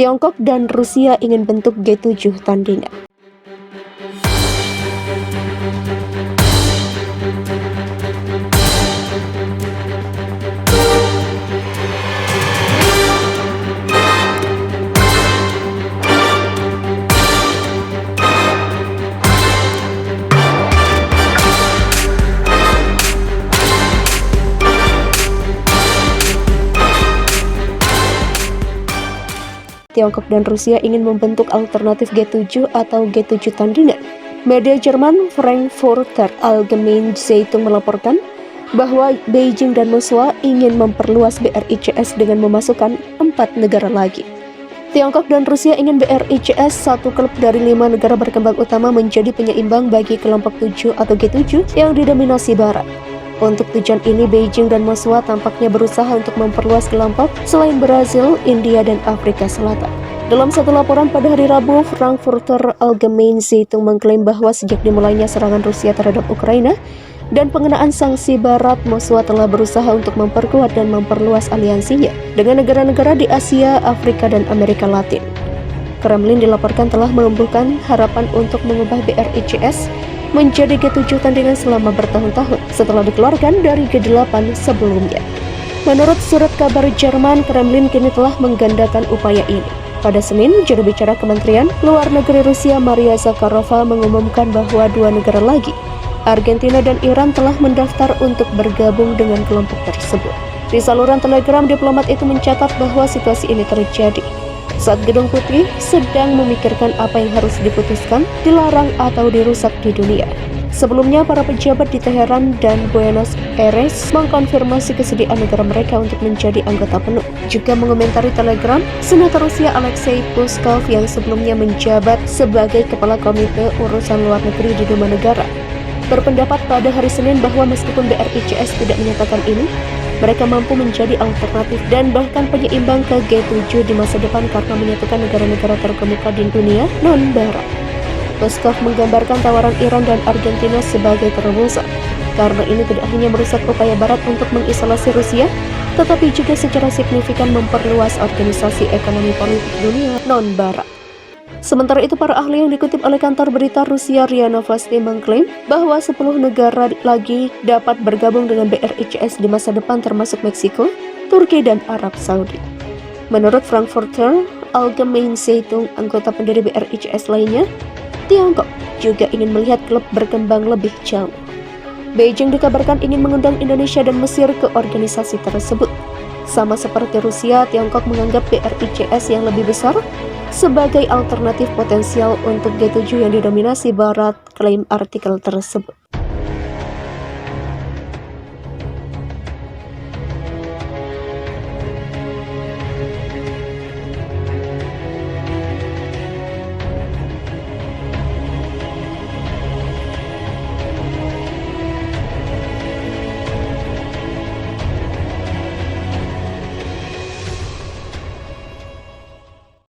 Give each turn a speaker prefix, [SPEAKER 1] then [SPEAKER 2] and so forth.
[SPEAKER 1] Tiongkok dan Rusia ingin bentuk G7 tandingan. Tiongkok dan Rusia ingin membentuk alternatif G7 atau G7 tandingan. Media Jerman Frankfurter Allgemeine Zeitung melaporkan bahwa Beijing dan Moskwa ingin memperluas BRICS dengan memasukkan 4 negara lagi. Tiongkok dan Rusia ingin BRICS, satu klub dari 5 negara berkembang utama, menjadi penyeimbang bagi kelompok 7 atau G7 yang didominasi Barat. Untuk tujuan ini, Beijing dan Moskwa tampaknya berusaha untuk memperluas kelompok selain Brazil, India, dan Afrika Selatan. Dalam satu laporan pada hari Rabu, Frankfurter Allgemeine Zeitung mengklaim bahwa sejak dimulainya serangan Rusia terhadap Ukraina dan pengenaan sanksi Barat, Moskwa telah berusaha untuk memperkuat dan memperluas aliansinya dengan negara-negara di Asia, Afrika, dan Amerika Latin. Kremlin dilaporkan telah menumbuhkan harapan untuk mengubah BRICS menjadi G7 tandingan selama bertahun-tahun setelah dikeluarkan dari G8 sebelumnya. Menurut surat kabar Jerman, Kremlin kini telah menggandakan upaya ini. Pada Senin, juru bicara Kementerian Luar Negeri Rusia Maria Zakharova mengumumkan bahwa 2 negara lagi, Argentina dan Iran, telah mendaftar untuk bergabung dengan kelompok tersebut. Di saluran Telegram, diplomat itu mencatat bahwa situasi ini terjadi saat Gedung Putih sedang memikirkan apa yang harus diputuskan, dilarang atau dirusak di dunia. Sebelumnya, para pejabat di Teheran dan Buenos Aires mengkonfirmasi kesediaan negara mereka untuk menjadi anggota penuh. Juga mengomentari Telegram, Senator Rusia Alexei Puskov yang sebelumnya menjabat sebagai Kepala Komite Urusan Luar Negeri di Duma Negara, berpendapat pada hari Senin bahwa meskipun BRICS tidak menyatakan ini, mereka mampu menjadi alternatif dan bahkan penyeimbang ke G7 di masa depan karena menyatukan negara-negara terkemuka di dunia non-Barat. Puskov menggambarkan tawaran Iran dan Argentina sebagai terobosan, karena ini tidak hanya merusak upaya Barat untuk mengisolasi Rusia, tetapi juga secara signifikan memperluas organisasi ekonomi politik dunia non-Barat. Sementara itu, para ahli yang dikutip oleh kantor berita Rusia RIA Novosti mengklaim bahwa 10 negara lagi dapat bergabung dengan BRICS di masa depan, termasuk Meksiko, Turki, dan Arab Saudi. Menurut Frankfurter Allgemeine Zeitung, anggota pendiri BRICS lainnya, Tiongkok juga ingin melihat klub berkembang lebih jauh. Beijing dikabarkan ingin mengundang Indonesia dan Mesir ke organisasi tersebut. Sama seperti Rusia, Tiongkok menganggap BRICS yang lebih besar sebagai alternatif potensial untuk G7 yang didominasi Barat, klaim artikel tersebut.